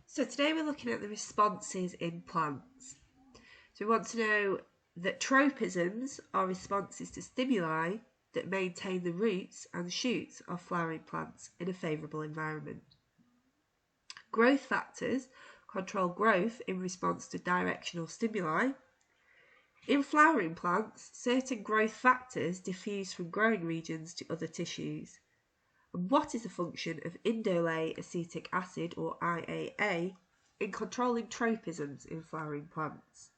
So today we're looking at the responses in plants. So we want to know that tropisms are responses to stimuli that maintain the roots and shoots of flowering plants in a favourable environment. Growth factors control growth in response to directional stimuli. In flowering plants, certain growth factors diffuse from growing regions to other tissues. And what is the function of indole acetic acid, or IAA, in controlling tropisms in flowering plants?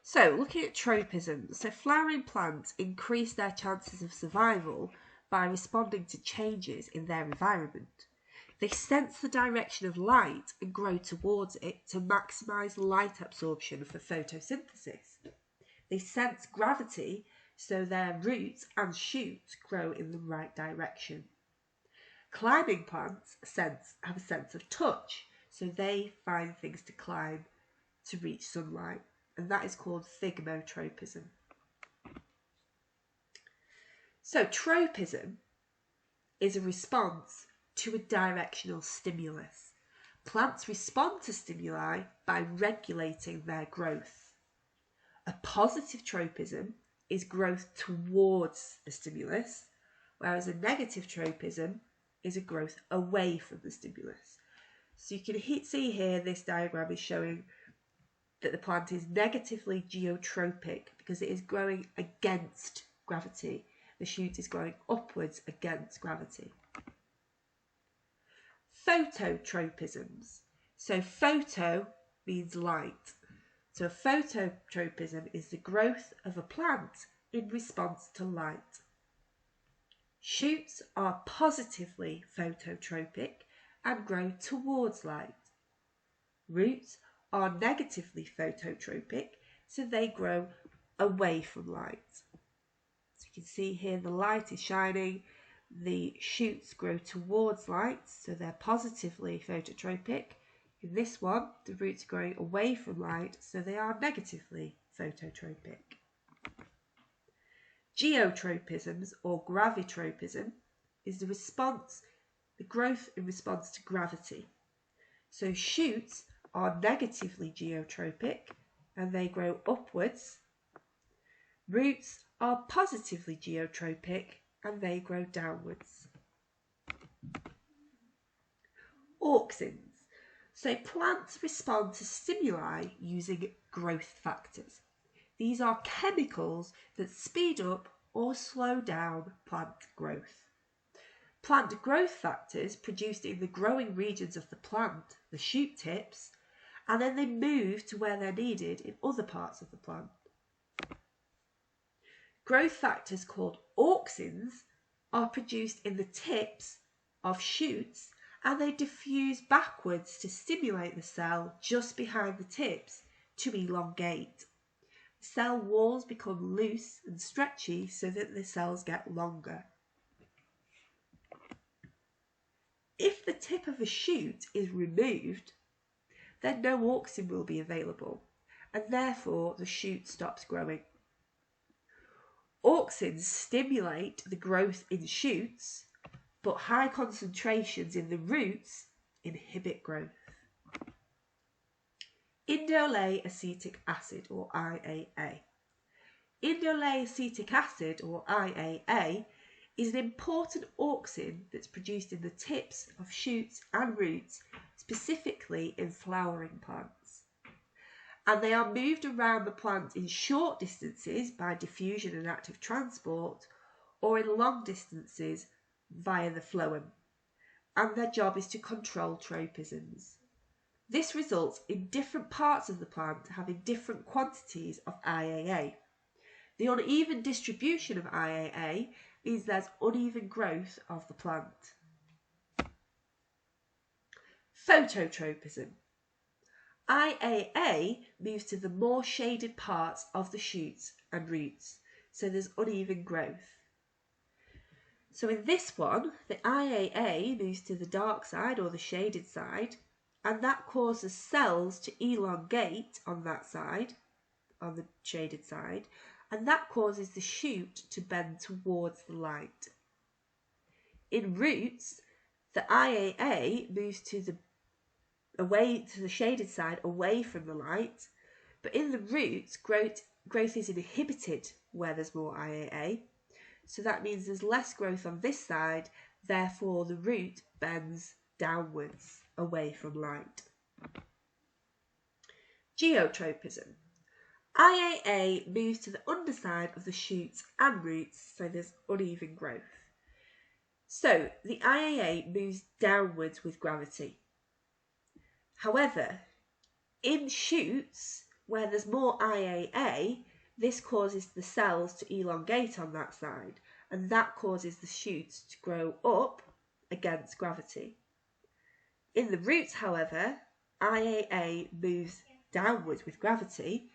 So, looking at tropisms, so flowering plants increase their chances of survival by responding to changes in their environment. They sense the direction of light and grow towards it to maximise light absorption for photosynthesis. They sense gravity, so their roots and shoots grow in the right direction. Climbing plants have a sense of touch, so they find things to climb to reach sunlight, and that is called thigmotropism. So tropism is a response to a directional stimulus. Plants respond to stimuli by regulating their growth. A positive tropism is growth towards a stimulus, whereas a negative tropism is a growth away from the stimulus. So you can see here this diagram is showing that the plant is negatively geotropic because it is growing against gravity. The shoot is growing upwards against gravity. Phototropisms. So photo means light. So a phototropism is the growth of a plant in response to light. Shoots are positively phototropic and grow towards light. Roots are negatively phototropic, so they grow away from light. So you can see here the light is shining, the shoots grow towards light, so they're positively phototropic. In this one, the roots are growing away from light, so they are negatively phototropic. Geotropisms, or gravitropism, is the growth in response to gravity. So shoots are negatively geotropic and they grow upwards. Roots are positively geotropic and they grow downwards. Auxins. So plants respond to stimuli using growth factors. These are chemicals that speed up or slow down plant growth. Plant growth factors produced in the growing regions of the plant, the shoot tips, and then they move to where they're needed in other parts of the plant. Growth factors called auxins are produced in the tips of shoots, and they diffuse backwards to stimulate the cell just behind the tips to elongate. Cell walls become loose and stretchy so that the cells get longer. If the tip of a shoot is removed, then no auxin will be available, and therefore the shoot stops growing. Auxins stimulate the growth in shoots, but high concentrations in the roots inhibit growth. Indole acetic acid, or IAA. Indole acetic acid, or IAA, is an important auxin that's produced in the tips of shoots and roots, specifically in flowering plants. And they are moved around the plant in short distances by diffusion and active transport, or in long distances via the phloem. And their job is to control tropisms. This results in different parts of the plant having different quantities of IAA. The uneven distribution of IAA means there's uneven growth of the plant. Phototropism. IAA moves to the more shaded parts of the shoots and roots, so there's uneven growth. So in this one, the IAA moves to the dark side or the shaded side, and that causes cells to elongate on that side, on the shaded side, and that causes the shoot to bend towards the light. In roots, the IAA moves away to the shaded side, away from the light, but in the roots, growth is inhibited where there's more IAA, so that means there's less growth on this side, therefore the root bends downwards, away from light. Geotropism. IAA moves to the underside of the shoots and roots, so there's uneven growth. So the IAA moves downwards with gravity. However, in shoots, where there's more IAA, this causes the cells to elongate on that side, and that causes the shoots to grow up against gravity. In the roots, however, IAA moves downwards with gravity,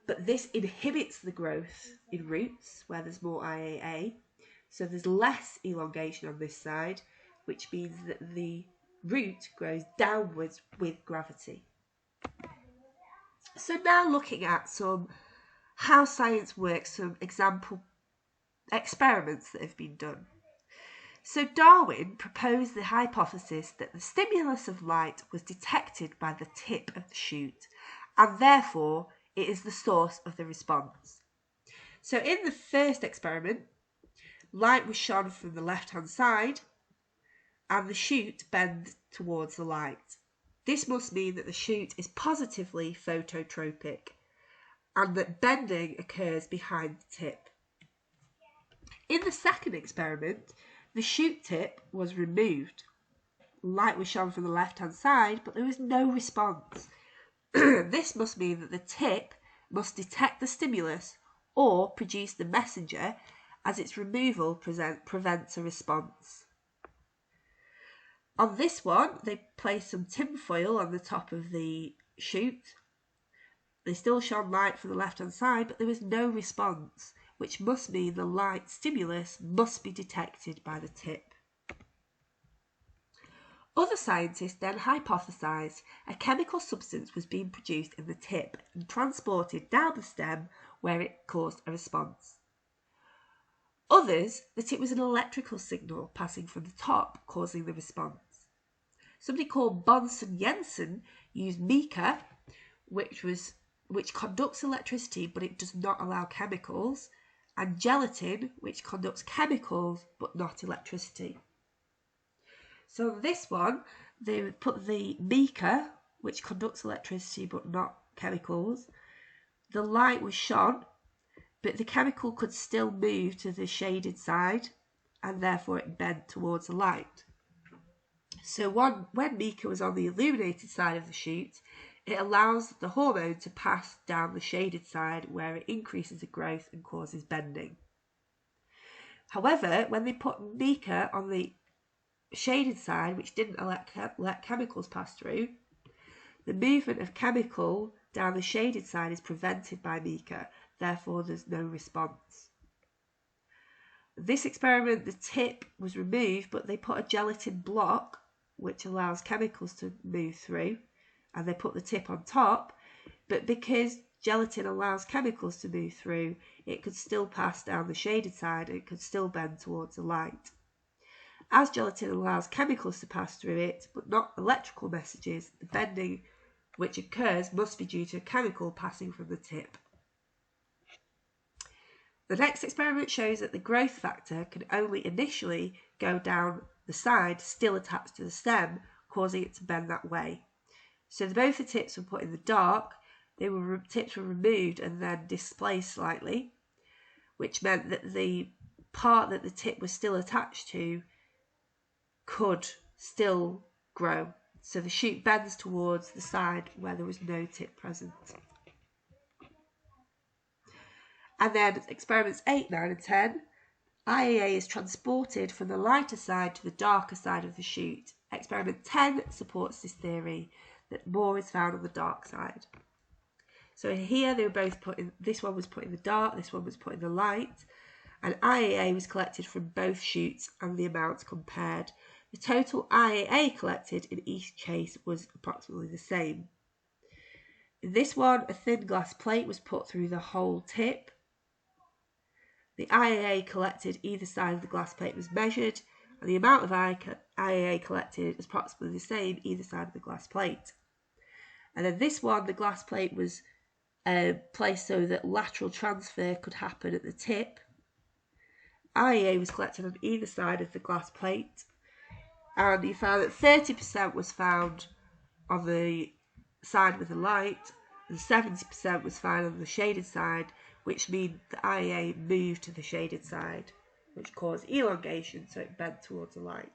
but this inhibits the growth in roots, where there's more IAA, so there's less elongation on this side, which means that the root grows downwards with gravity. So now looking at how science works, some example experiments that have been done. So Darwin proposed the hypothesis that the stimulus of light was detected by the tip of the shoot, and therefore it is the source of the response. So in the first experiment, light was shone from the left-hand side, and the shoot bent towards the light. This must mean that the shoot is positively phototropic, and that bending occurs behind the tip. In the second experiment, the shoot tip was removed. Light was shone from the left-hand side, but there was no response. This must mean that the tip must detect the stimulus or produce the messenger, as its removal prevents a response. On this one, they placed some tinfoil on the top of the shoot. They still shone light from the left-hand side, but there was no response, which must mean the light stimulus must be detected by the tip. Other scientists then hypothesised a chemical substance was being produced in the tip and transported down the stem where it caused a response. Others that it was an electrical signal passing from the top causing the response. Somebody called Bonson-Jensen used mica, which conducts electricity but it does not allow chemicals, and gelatin, which conducts chemicals but not electricity. So on this one, they would put the mica, which conducts electricity but not chemicals. The light was shone, but the chemical could still move to the shaded side, and therefore it bent towards the light. So when mica was on the illuminated side of the shoot, it allows the hormone to pass down the shaded side where it increases the growth and causes bending. However, when they put mica on the shaded side, which didn't let chemicals pass through, the movement of chemical down the shaded side is prevented by mica, therefore there's no response. This experiment, the tip was removed, but they put a gelatin block which allows chemicals to move through, and they put the tip on top, but because gelatin allows chemicals to move through, it could still pass down the shaded side and it could still bend towards the light. As gelatin allows chemicals to pass through it, but not electrical messages, the bending which occurs must be due to a chemical passing from the tip. The next experiment shows that the growth factor can only initially go down the side still attached to the stem, causing it to bend that way. So both the tips were put in the dark, tips were removed and then displaced slightly, which meant that the part that the tip was still attached to could still grow. So the shoot bends towards the side where there was no tip present. And then experiments 8, 9 and 10, IAA is transported from the lighter side to the darker side of the shoot. Experiment 10 supports this theory that more is found on the dark side. So here they were both put in, this one was put in the dark, this one was put in the light, and IAA was collected from both shoots and the amounts compared. The total IAA collected in each case was approximately the same. In this one, a thin glass plate was put through the whole tip, The IAA collected either side of the glass plate was measured, and the amount of IAA collected is approximately the same either side of the glass plate. And then this one, the glass plate was placed so that lateral transfer could happen at the tip. IAA was collected on either side of the glass plate, and you found that 30% was found on the side with the light, and 70% was found on the shaded side, which means the IAA moved to the shaded side, which caused elongation, so it bent towards the light.